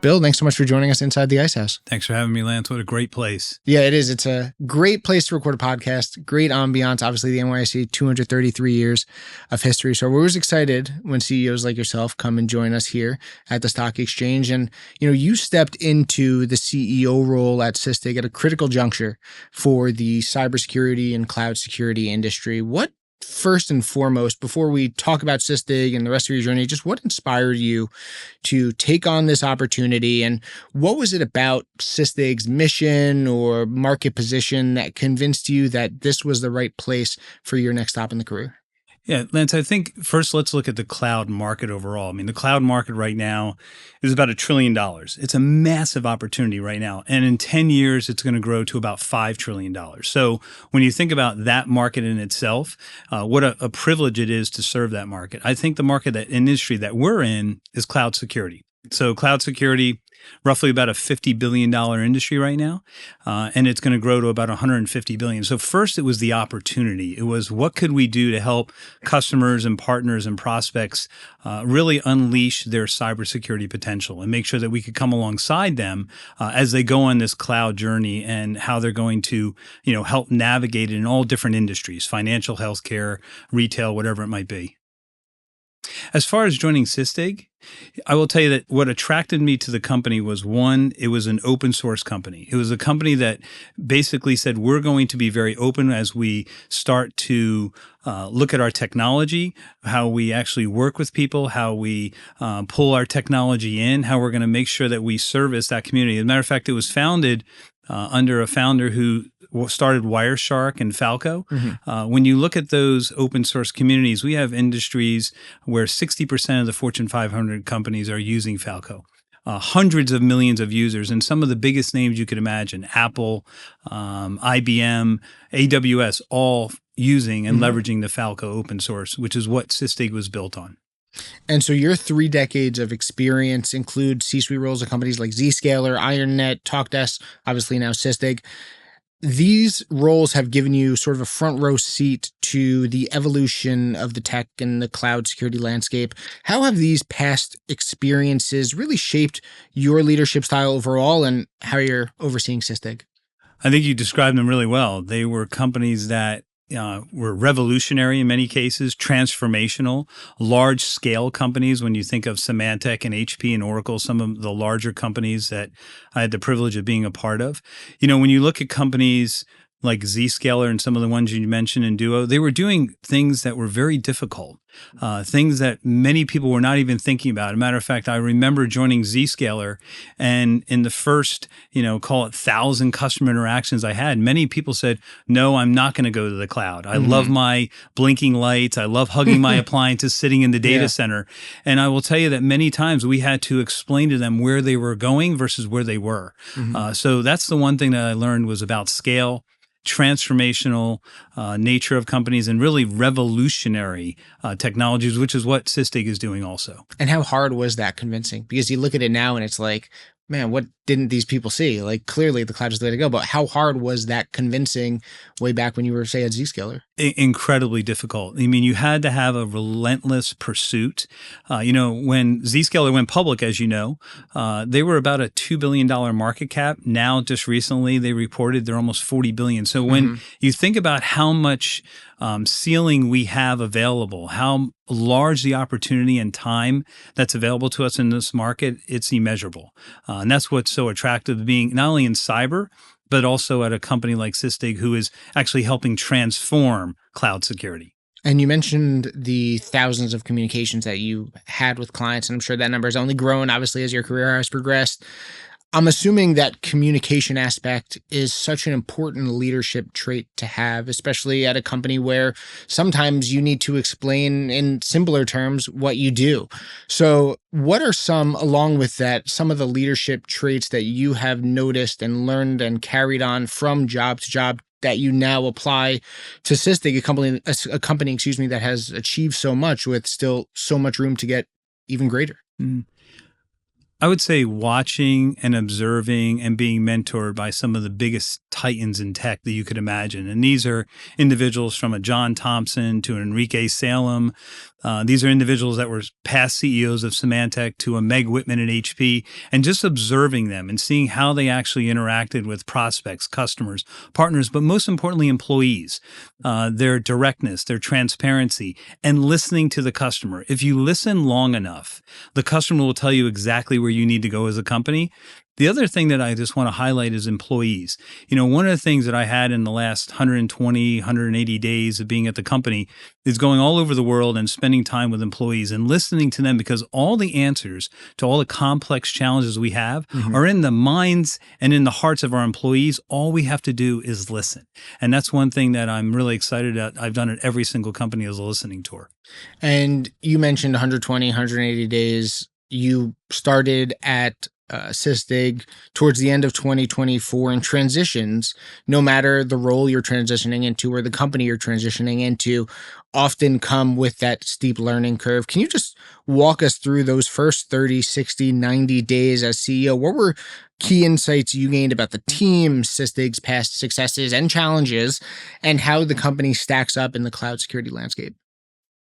Bill, thanks so much for joining us inside the Ice House. Thanks for having me, Lance. What a great place. Yeah, it is. It's a great place to record a podcast. Great ambiance. Obviously, the NYSE, 233 years of history. So we're always excited when CEOs like yourself come and join us here at the Stock Exchange. And, you stepped into the CEO role at Sysdig at a critical juncture for the cybersecurity and cloud security industry. What, first and foremost, before we talk about Sysdig and the rest of your journey, just what inspired you to take on this opportunity, and what was it about Sysdig's mission or market position that convinced you that this was the right place for your next stop in the career? Yeah, Lance, I think first let's look at the cloud market overall. I mean, the cloud market right now is about $1 trillion. It's a massive opportunity right now. And in 10 years, it's going to grow to about $5 trillion. So when you think about that market in itself, what a privilege it is to serve that market. I think the market, that industry that we're in, is cloud security. So cloud security, roughly about a $50 billion industry right now, and it's going to grow to about $150 billion. So first, it was the opportunity. It was what could we do to help customers and partners and prospects really unleash their cybersecurity potential and make sure that we could come alongside them as they go on this cloud journey, and how they're going to help navigate it in all different industries: financial, healthcare, retail, whatever it might be. As far as joining Sysdig, I will tell you that what attracted me to the company was, one, it was an open source company. It was a company that basically said, we're going to be very open as we start to look at our technology, how we actually work with people, how we pull our technology in, how we're going to make sure that we service that community. As a matter of fact, it was founded under a founder who started Wireshark and Falco. Mm-hmm. When you look at those open source communities, we have industries where 60% of the Fortune 500 companies are using Falco. Hundreds of millions of users, and some of the biggest names you could imagine: Apple, IBM, AWS, all using and leveraging the Falco open source, which is what Sysdig was built on. And so your 3 decades of experience include C-suite roles at companies like Zscaler, IronNet, Talkdesk, obviously now Sysdig. These roles have given you sort of a front row seat to the evolution of the tech and the cloud security landscape. How have these past experiences really shaped your leadership style overall, and how you're overseeing Sysdig? I think you described them really well. They were companies that were revolutionary in many cases, transformational, large-scale companies. When you think of Symantec and HP and Oracle, some of the larger companies that I had the privilege of being a part of. When you look at companies like Zscaler and some of the ones you mentioned in Duo, they were doing things that were very difficult, things that many people were not even thinking about. As a matter of fact, I remember joining Zscaler, and in the first, call it 1,000 customer interactions I had, many people said, no, I'm not going to go to the cloud. I love my blinking lights. I love hugging my appliances sitting in the data center. And I will tell you that many times we had to explain to them where they were going versus where they were. So that's the one thing that I learned, was about scale, transformational nature of companies, and really revolutionary technologies, which is what Sysdig is doing also. And how hard was that convincing? Because you look at it now and it's like, man, what didn't these people see? Like, clearly the cloud is the way to go, but how hard was that convincing way back when you were, say, at Zscaler? Incredibly difficult. I mean, you had to have a relentless pursuit. When Zscaler went public, as you know, they were about a $2 billion market cap. Now, just recently, they reported they're almost $40 billion. So when you think about how much ceiling we have available, how large the opportunity and time that's available to us in this market, it's immeasurable. And that's what's so attractive, being not only in cyber, but also at a company like Sysdig, who is actually helping transform cloud security. And you mentioned the thousands of communications that you had with clients, and I'm sure that number has only grown, obviously, as your career has progressed. I'm assuming that communication aspect is such an important leadership trait to have, especially at a company where sometimes you need to explain in simpler terms what you do. So what are along with that, some of the leadership traits that you have noticed and learned and carried on from job to job that you now apply to Sysdig, a company, that has achieved so much with still so much room to get even greater? I would say watching and observing and being mentored by some of the biggest titans in tech that you could imagine. And these are individuals from a John Thompson to an Enrique Salem. These are individuals that were past CEOs of Symantec to a Meg Whitman at HP, and just observing them and seeing how they actually interacted with prospects, customers, partners, but most importantly, employees, their directness, their transparency, and listening to the customer. If you listen long enough, the customer will tell you exactly where you need to go as a company. The other thing that I just want to highlight is employees. One of the things that I had in the last 120, 180 days of being at the company is going all over the world and spending time with employees and listening to them, because all the answers to all the complex challenges we have are in the minds and in the hearts of our employees. All we have to do is listen. And that's one thing that I'm really excited at. I've done at every single company as a listening tour. And you mentioned 120, 180 days. You started at Sysdig towards the end of 2024, and transitions, no matter the role you're transitioning into or the company you're transitioning into, often come with that steep learning curve. Can you just walk us through those first 30, 60, 90 days as CEO? What were key insights you gained about the team, Sysdig's past successes and challenges, and how the company stacks up in the cloud security landscape?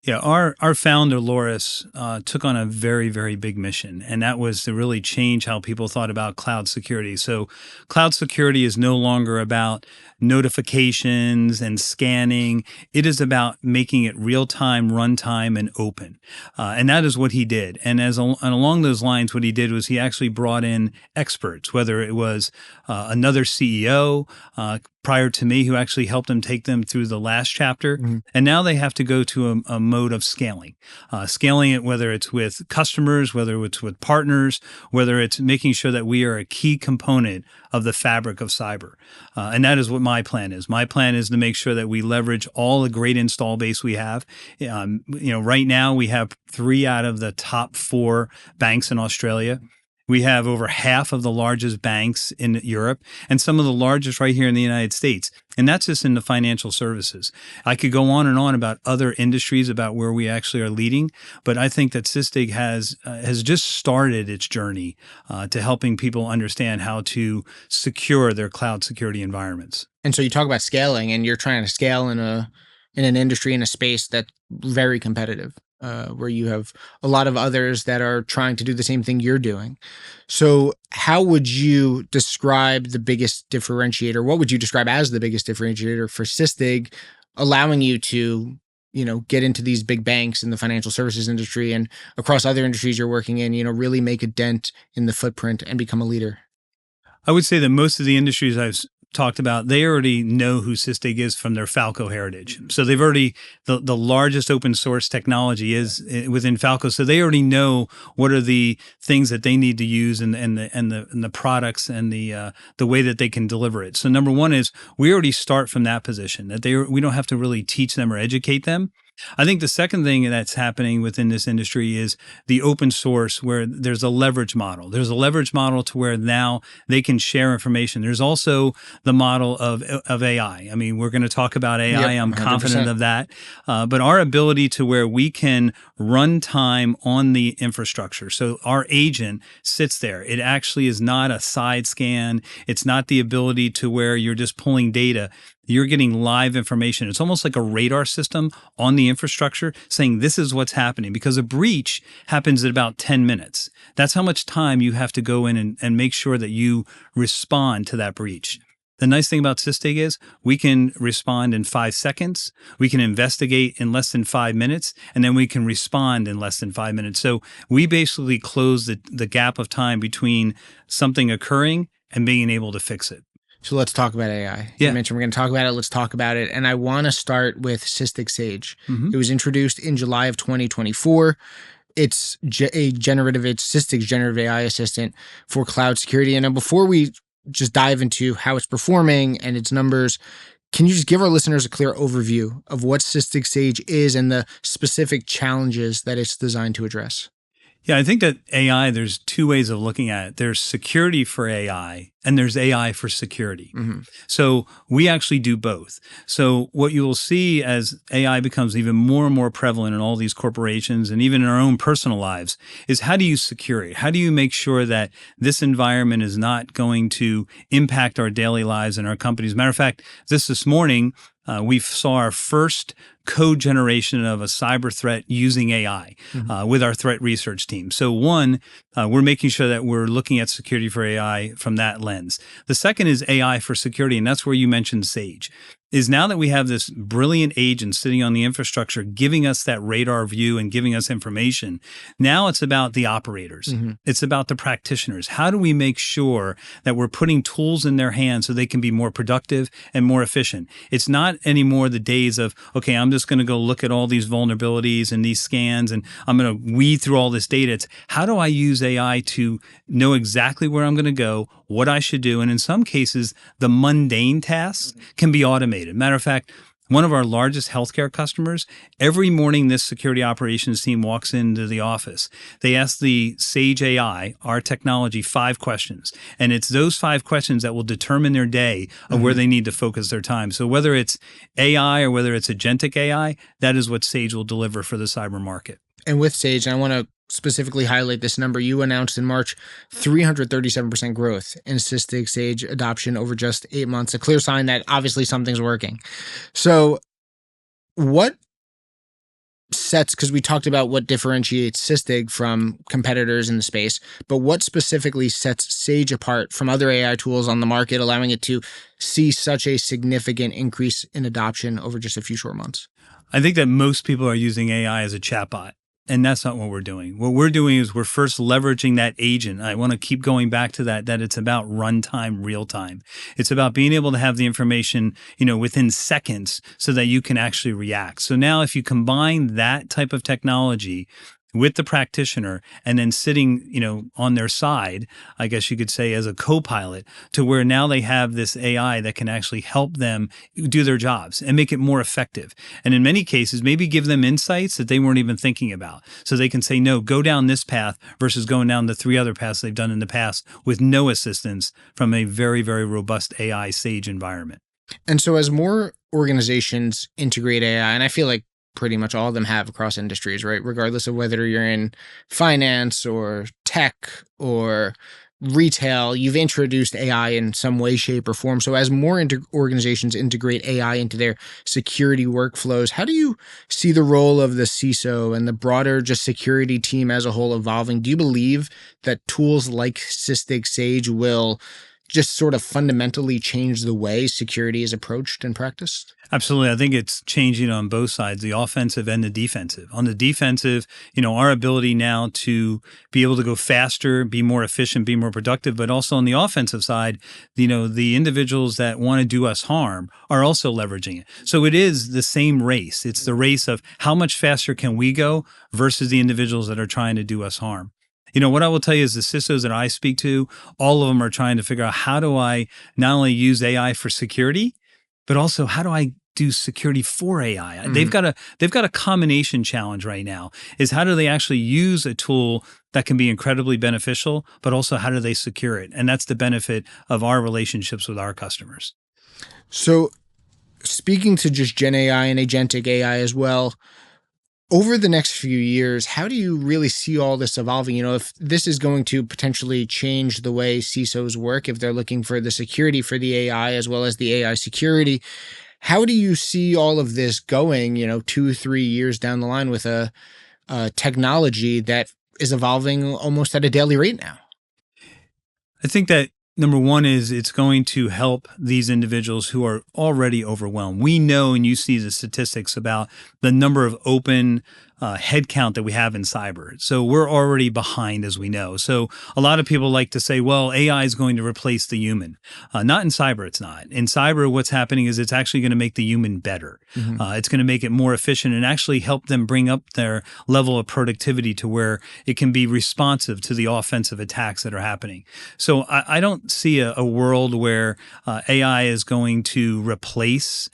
Yeah, our founder, Loris, took on a very, very big mission, and that was to really change how people thought about cloud security. So cloud security is no longer about notifications and scanning. It is about making it real-time, runtime, and open. And that is what he did. And along those lines, what he did was he actually brought in experts, whether it was another CEO prior to me who actually helped them take them through the last chapter. And now they have to go to a mode of scaling it, whether it's with customers, whether it's with partners, whether it's making sure that we are a key component of the fabric of cyber. And that is what my plan is. My plan is to make sure that we leverage all the great install base we have. Right now we have 3 out of the top 4 banks in Australia. We have over half of the largest banks in Europe and some of the largest right here in the United States. And that's just in the financial services. I could go on and on about other industries, about where we actually are leading, but I think that Sysdig has just started its journey to helping people understand how to secure their cloud security environments. And so you talk about scaling, and you're trying to scale in an industry, in a space that's very competitive, where you have a lot of others that are trying to do the same thing you're doing. So how would you describe the biggest differentiator? What would you describe as the biggest differentiator for Sysdig, allowing you to, get into these big banks in the financial services industry and across other industries you're working in, really make a dent in the footprint and become a leader? I would say that most of the industries I've talked about, they already know who Sysdig is from their Falco heritage. So they've already, the largest open source technology is within Falco. So they already know what are the things that they need to use and the products and the way that they can deliver it. So number one is we already start from that position, that we don't have to really teach them or educate them. I think the second thing that's happening within this industry is the open source, where there's a leverage model. There's a leverage model to where now they can share information. There's also the model of AI. I mean, we're going to talk about AI. Yep, I'm 100%. confident of that. But our ability to where we can run time on the infrastructure. So our agent sits there. It actually is not a side scan. It's not the ability to where you're just pulling data. You're getting live information. It's almost like a radar system on the infrastructure saying this is what's happening, because a breach happens at about 10 minutes. That's how much time you have to go in and make sure that you respond to that breach. The nice thing about Sysdig is we can respond in 5 seconds. We can investigate in less than 5 minutes, and then we can respond in less than 5 minutes. So we basically close the gap of time between something occurring and being able to fix it. So let's talk about AI. Yeah. You mentioned we're going to talk about it. Let's talk about it. And I want to start with Sysdig Sage. It was introduced in July of 2024. It's Sysdig's generative AI assistant for cloud security. And before we just dive into how it's performing and its numbers, can you just give our listeners a clear overview of what Sysdig Sage is and the specific challenges that it's designed to address? Yeah, I think that AI, there's two ways of looking at it. There's security for AI and there's AI for security. Mm-hmm. So we actually do both. So what you will see as AI becomes even more and more prevalent in all these corporations and even in our own personal lives is how do you secure it? How do you make sure that this environment is not going to impact our daily lives and our companies? Matter of fact, this morning, we saw our first code generation of a cyber threat using AI with our threat research team. So one, we're making sure that we're looking at security for AI from that lens. The second is AI for security, and that's where you mentioned Sage. Is now that we have this brilliant agent sitting on the infrastructure, giving us that radar view and giving us information. Now it's about the operators. Mm-hmm. It's about the practitioners. How do we make sure that we're putting tools in their hands so they can be more productive and more efficient? It's not anymore the days of, okay, I'm just going to go look at all these vulnerabilities and these scans and I'm going to weed through all this data. It's how do I use AI to know exactly where I'm going to go, what I should do? And in some cases, the mundane tasks can be automated. Matter of fact, one of our largest healthcare customers, every morning this security operations team walks into the office. They ask the Sage AI, our technology, 5 questions. And it's those 5 questions that will determine their day of where they need to focus their time. So whether it's AI or whether it's agentic AI, that is what Sage will deliver for the cyber market. And with Sage, I want to specifically highlight this number. You announced in March 337% growth in Sysdig Sage adoption over just 8 months, a clear sign that obviously something's working. So what sets, because we talked about what differentiates Sysdig from competitors in the space, but what specifically sets Sage apart from other AI tools on the market, allowing it to see such a significant increase in adoption over just a few short months? I think that most people are using AI as a chatbot. And that's not what we're doing. What we're doing is we're first leveraging that agent. I want to keep going back to that it's about runtime, real time. It's about being able to have the information, within seconds so that you can actually react. So now if you combine that type of technology with the practitioner and then sitting, on their side, I guess you could say as a co-pilot, to where now they have this AI that can actually help them do their jobs and make it more effective. And in many cases, maybe give them insights that they weren't even thinking about. So they can say, no, go down this path versus going down the 3 other paths they've done in the past with no assistance from a very, very robust AI Sage environment. And so as more organizations integrate AI, and I feel like pretty much all of them have across industries, right? Regardless of whether you're in finance or tech or retail, you've introduced AI in some way, shape, or form. So as more organizations integrate AI into their security workflows, how do you see the role of the CISO and the broader just security team as a whole evolving? Do you believe that tools like Sysdig Sage will just sort of fundamentally change the way security is approached and practiced? Absolutely. I think it's changing on both sides, the offensive and the defensive. On the defensive, our ability now to be able to go faster, be more efficient, be more productive, but also on the offensive side, the individuals that want to do us harm are also leveraging it. So it is the same race. It's the race of how much faster can we go versus the individuals that are trying to do us harm. What I will tell you is the CISOs that I speak to, all of them are trying to figure out how do I not only use AI for security, but also how do I do security for AI? Mm-hmm. They've got a combination challenge right now is how do they actually use a tool that can be incredibly beneficial, but also how do they secure it? And that's the benefit of our relationships with our customers. So speaking to just Gen AI and agentic AI as well, over the next few years, how do you really see all this evolving? If this is going to potentially change the way CISOs work, if they're looking for the security for the AI as well as the AI security, how do you see all of this going, 2-3 years down the line with a technology that is evolving almost at a daily rate now? I think that number one is it's going to help these individuals who are already overwhelmed. We know, and you see the statistics about the number of open headcount that we have in cyber. So we're already behind, as we know. So a lot of people like to say, well, AI is going to replace the human. Not in cyber, it's not. In cyber, what's happening is it's actually going to make the human better. Mm-hmm. It's going to make it more efficient and actually help them bring up their level of productivity to where it can be responsive to the offensive attacks that are happening. So I don't see a world where AI is going to replace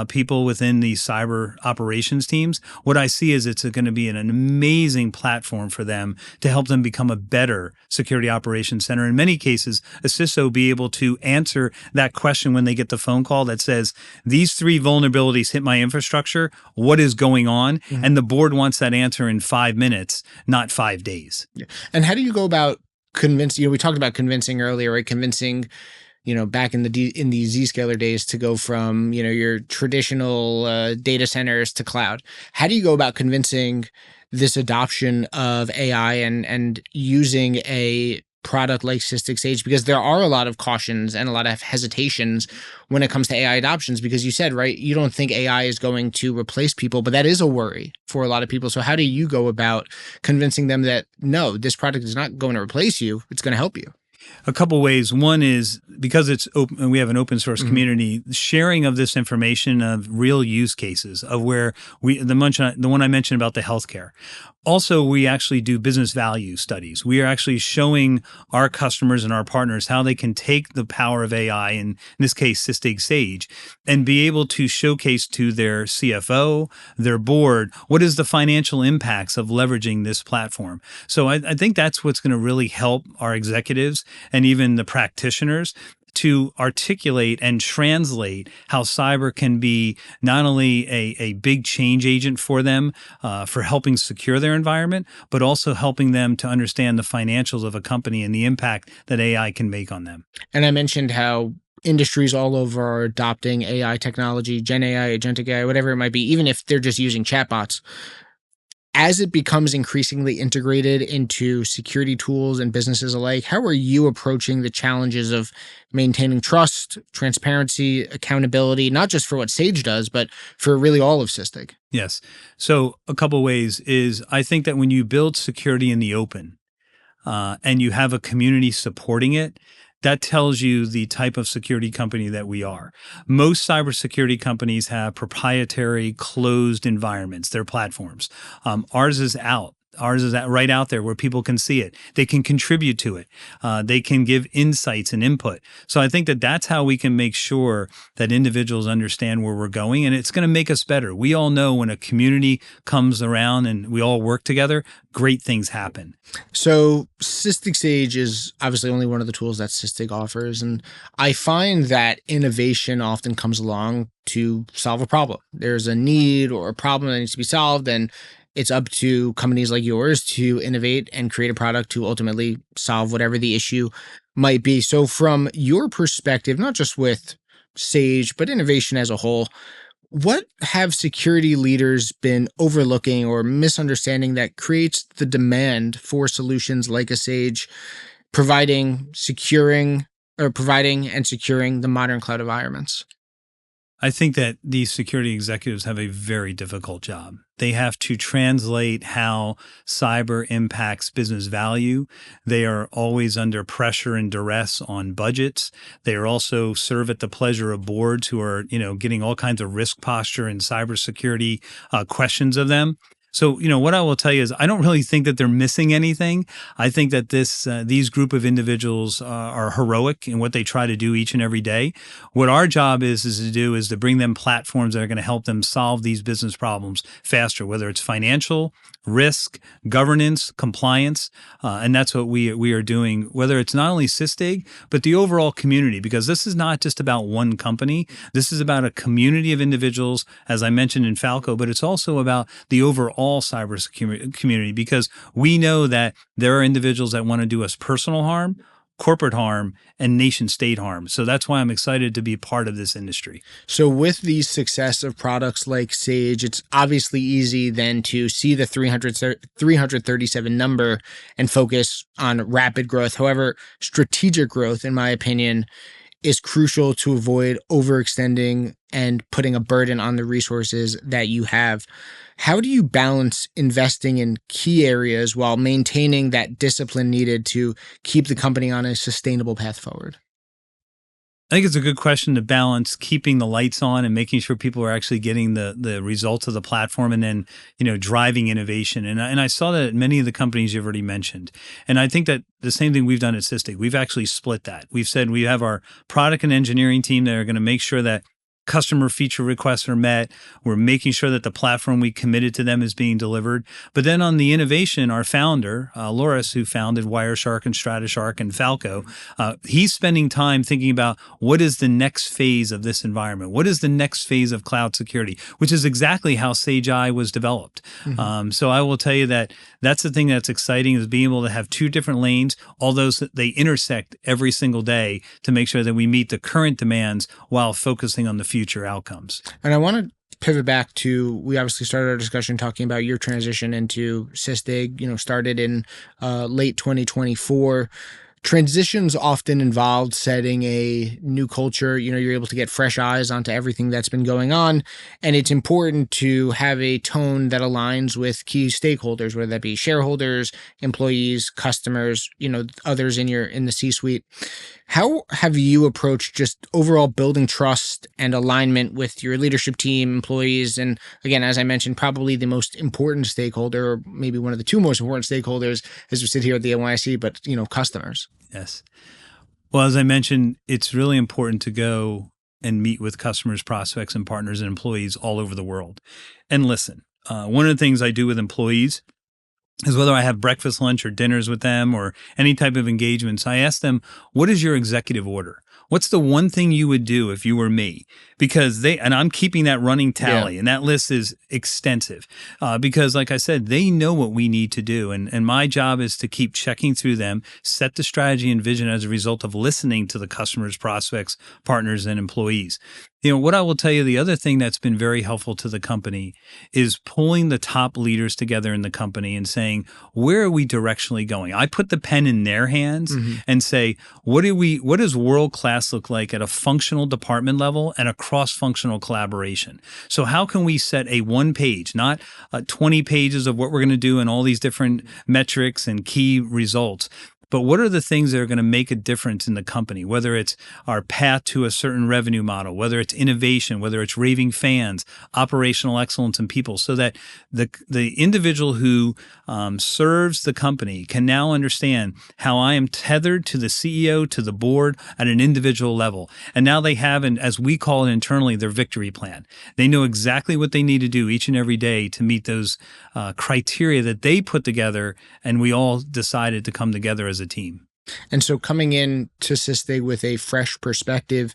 people within the cyber operations teams, what I see is it's going to be an amazing platform for them to help them become a better security operations center. In many cases, a CISO be able to answer that question when they get the phone call that says, these 3 vulnerabilities hit my infrastructure. What is going on? Mhm. And the board wants that answer in 5 minutes, not 5 days. Yeah. And how do you go about convincing, we talked about convincing earlier, right? Convincing, back in the Zscaler days to go from, your traditional data centers to cloud. How do you go about convincing this adoption of AI and using a product like Sysdig Sage? Because there are a lot of cautions and a lot of hesitations when it comes to AI adoptions, because you said, right, you don't think AI is going to replace people, but that is a worry for a lot of people. So how do you go about convincing them that, no, this product is not going to replace you, it's going to help you? A couple ways. One is because it's open, we have an open source community, sharing of this information of real use cases of where the one I mentioned about the healthcare. Also, we actually do business value studies. We are actually showing our customers and our partners how they can take the power of AI, in this case, Sysdig Sage, and be able to showcase to their CFO, their board, what is the financial impacts of leveraging this platform. So I think that's what's going to really help our executives and even the practitioners to articulate and translate how cyber can be not only a big change agent for them for helping secure their environment, but also helping them to understand the financials of a company and the impact that AI can make on them. And I mentioned how industries all over are adopting AI technology, Gen AI, agentic AI, whatever it might be, even if they're just using chatbots. As it becomes increasingly integrated into security tools and businesses alike, how are you approaching the challenges of maintaining trust, transparency, accountability, not just for what Sage does, but for really all of Sysdig? Yes. So a couple ways is I think that when you build security in the open and you have a community supporting it, that tells you the type of security company that we are. Most cybersecurity companies have proprietary closed environments, their platforms. Ours is out. Ours is right out there where people can see it. They can contribute to it. They can give insights and input. So I think that that's how we can make sure that individuals understand where we're going, and it's going to make us better. We all know when a community comes around and we all work together, great things happen. So Sysdig Sage is obviously only one of the tools that Sysdig offers. And I find that innovation often comes along to solve a problem. There's a need or a problem that needs to be solved, and it's up to companies like yours to innovate and create a product to ultimately solve whatever the issue might be. So from your perspective, not just with Sage, but innovation as a whole, what have security leaders been overlooking or misunderstanding that creates the demand for solutions like a Sage, providing and securing the modern cloud environments? I think that these security executives have a very difficult job. They have to translate how cyber impacts business value. They are always under pressure and duress on budgets. They are also serve at the pleasure of boards who are, getting all kinds of risk posture and cybersecurity questions of them. So, what I will tell you is I don't really think that they're missing anything. I think that these group of individuals are heroic in what they try to do each and every day. What our job is to bring them platforms that are going to help them solve these business problems faster, whether it's financial, risk, governance, compliance, and that's what we are doing, whether it's not only Sysdig, but the overall community, because this is not just about one company. This is about a community of individuals, as I mentioned in Falco, but it's also about the overall cybersecurity community, because we know that there are individuals that want to do us personal harm, corporate harm, and nation state harm. So that's why I'm excited to be part of this industry. So with the success of products like Sage, it's obviously easy then to see the 337 number and focus on rapid growth. However, strategic growth, in my opinion, is crucial to avoid overextending and putting a burden on the resources that you have. How do you balance investing in key areas while maintaining that discipline needed to keep the company on a sustainable path forward? I think it's a good question to balance keeping the lights on and making sure people are actually getting the results of the platform, and then, driving innovation. And I saw that at many of the companies you've already mentioned. And I think that the same thing we've done at Sysdig, we've actually split that. We've said we have our product and engineering team that are going to make sure that customer feature requests are met. We're making sure that the platform we committed to them is being delivered. But then on the innovation, our founder, Loris, who founded Wireshark and StrataShark and Falco, he's spending time thinking about what is the next phase of this environment? What is the next phase of cloud security, which is exactly how Sage AI was developed. So I will tell you that that's the thing that's exciting, is being able to have two different lanes, although they intersect every single day to make sure that we meet the current demands while focusing on the future outcomes. And I want to pivot back to, we obviously started our discussion talking about your transition into Sysdig, started in late 2024. Transitions often involved setting a new culture. You're able to get fresh eyes onto everything that's been going on. And it's important to have a tone that aligns with key stakeholders, whether that be shareholders, employees, customers, others in the C-suite. How have you approached just overall building trust and alignment with your leadership team, employees, and again, as I mentioned, probably the most important stakeholder, or maybe one of the two most important stakeholders as we sit here at the NYC, but customers? Yes. Well, as I mentioned, it's really important to go and meet with customers, prospects, and partners and employees all over the world and listen. One of the things I do with employees is whether I have breakfast, lunch, or dinners with them or any type of engagements, I ask them, what is your executive order? What's the one thing you would do if you were me? Because and I'm keeping that running tally, and that list is extensive because, like I said, they know what we need to do. And my job is to keep checking through them, set the strategy and vision as a result of listening to the customers, prospects, partners, and employees. What I will tell you, the other thing that's been very helpful to the company is pulling the top leaders together in the company and saying, where are we directionally going? I put the pen in their hands and say, what does world-class look like at a functional department level and a cross-functional collaboration? So how can we set a one page, not 20 pages of what we're going to do and all these different metrics and key results, but what are the things that are going to make a difference in the company, whether it's our path to a certain revenue model, whether it's innovation, whether it's raving fans, operational excellence, and people, so that the individual who serves the company can now understand how I am tethered to the CEO, to the board at an individual level. And now they have, and as we call it internally, their victory plan. They know exactly what they need to do each and every day to meet those criteria that they put together, and we all decided to come together as a team. And so coming in to Sysdig with a fresh perspective,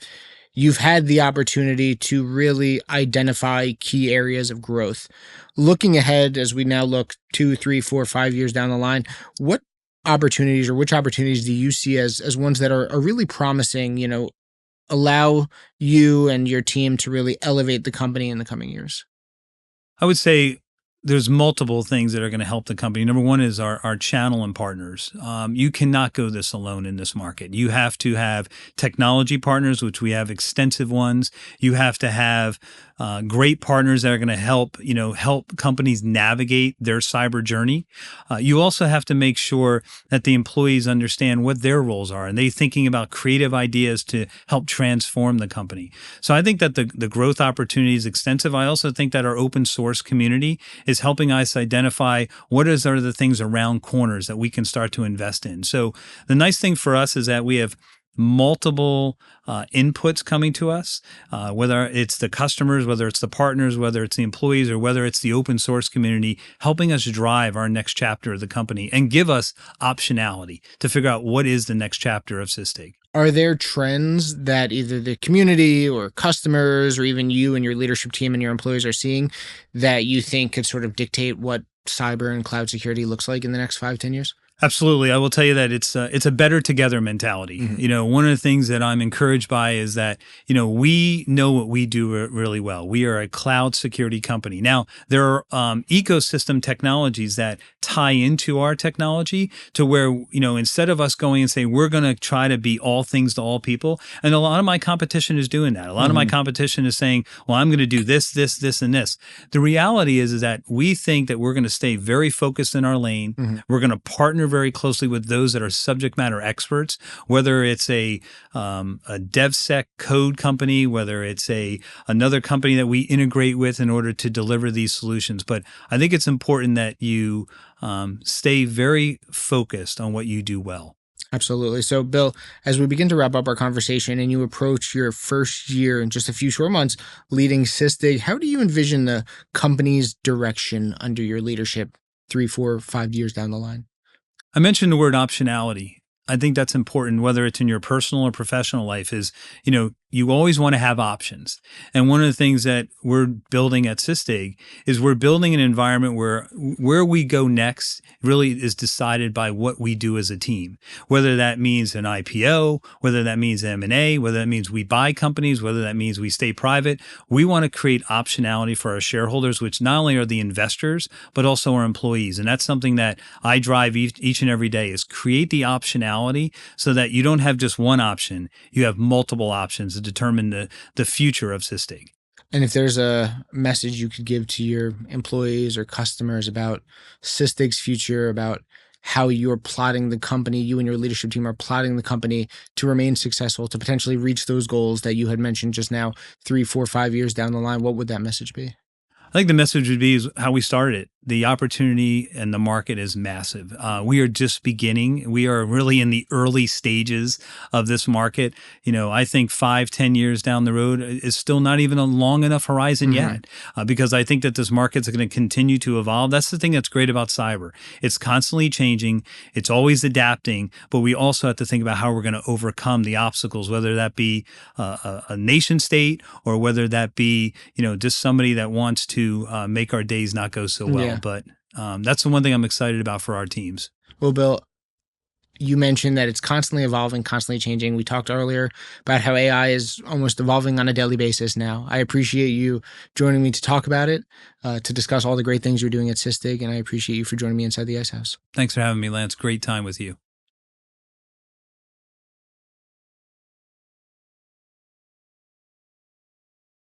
you've had the opportunity to really identify key areas of growth. Looking ahead, as we now look 2, 3, 4, 5 years down the line, what opportunities, or which opportunities do you see as ones that are really promising, allow you and your team to really elevate the company in the coming years? I would say there's multiple things that are going to help the company. Number one is our channel and partners. You cannot go this alone in this market. You have to have technology partners, which we have extensive ones. You have to have great partners that are going to help companies navigate their cyber journey. You also have to make sure that the employees understand what their roles are, and they're thinking about creative ideas to help transform the company. So I think that the growth opportunity is extensive. I also think that our open source community is helping us identify what are the things around corners that we can start to invest in. So the nice thing for us is that we have multiple inputs coming to us, whether it's the customers, whether it's the partners, whether it's the employees, or whether it's the open source community, helping us drive our next chapter of the company and give us optionality to figure out what is the next chapter of Sysdig. Are there trends that either the community or customers or even you and your leadership team and your employees are seeing that you think could sort of dictate what cyber and cloud security looks like in the next 5-10 years? Absolutely. I will tell you that it's a better together mentality. Mm-hmm. One of the things that I'm encouraged by is that, we know what we do really well. We are a cloud security company. Now, there are ecosystem technologies that tie into our technology to where, instead of us going and saying, we're going to try to be all things to all people. And a lot of my competition is doing that. A lot of my competition is saying, well, I'm going to do this, this, this, and this. The reality is that we think that we're going to stay very focused in our lane. Mm-hmm. We're going to partner very closely with those that are subject matter experts, whether it's a DevSec code company, whether it's another company that we integrate with in order to deliver these solutions. But I think it's important that you stay very focused on what you do well. Absolutely. So, Bill, as we begin to wrap up our conversation and you approach your first year in just a few short months leading Sysdig, how do you envision the company's direction under your leadership 3, 4, 5 years down the line? I mentioned the word optionality. I think that's important, whether it's in your personal or professional life, is, you always want to have options. And one of the things that we're building at Sysdig is we're building an environment where we go next really is decided by what we do as a team, whether that means an IPO, whether that means M&A, whether that means we buy companies, whether that means we stay private. We want to create optionality for our shareholders, which not only are the investors, but also our employees. And that's something that I drive each and every day, is create the optionality so that you don't have just one option, you have multiple options to determine the future of Sysdig. And if there's a message you could give to your employees or customers about Sysdig's future, about how you're plotting the company, you and your leadership team are plotting the company to remain successful, to potentially reach those goals that you had mentioned just now, 3, 4, 5 years down the line, what would that message be? I think the message would be is how we started it. The opportunity and the market is massive. We are just beginning. We are really in the early stages of this market. I think 5, 10 years down the road is still not even a long enough horizon yet, because I think that this market's going to continue to evolve. That's the thing that's great about cyber. It's constantly changing. It's always adapting, but we also have to think about how we're going to overcome the obstacles, whether that be a nation state or whether that be, just somebody that wants to make our days not go so well. Yeah. But that's the one thing I'm excited about for our teams. Well, Bill, you mentioned that it's constantly evolving, constantly changing. We talked earlier about how AI is almost evolving on a daily basis now. I appreciate you joining me to talk about it, to discuss all the great things you're doing at Sysdig, and I appreciate you for joining me inside the Ice House. Thanks for having me, Lance. Great time with you.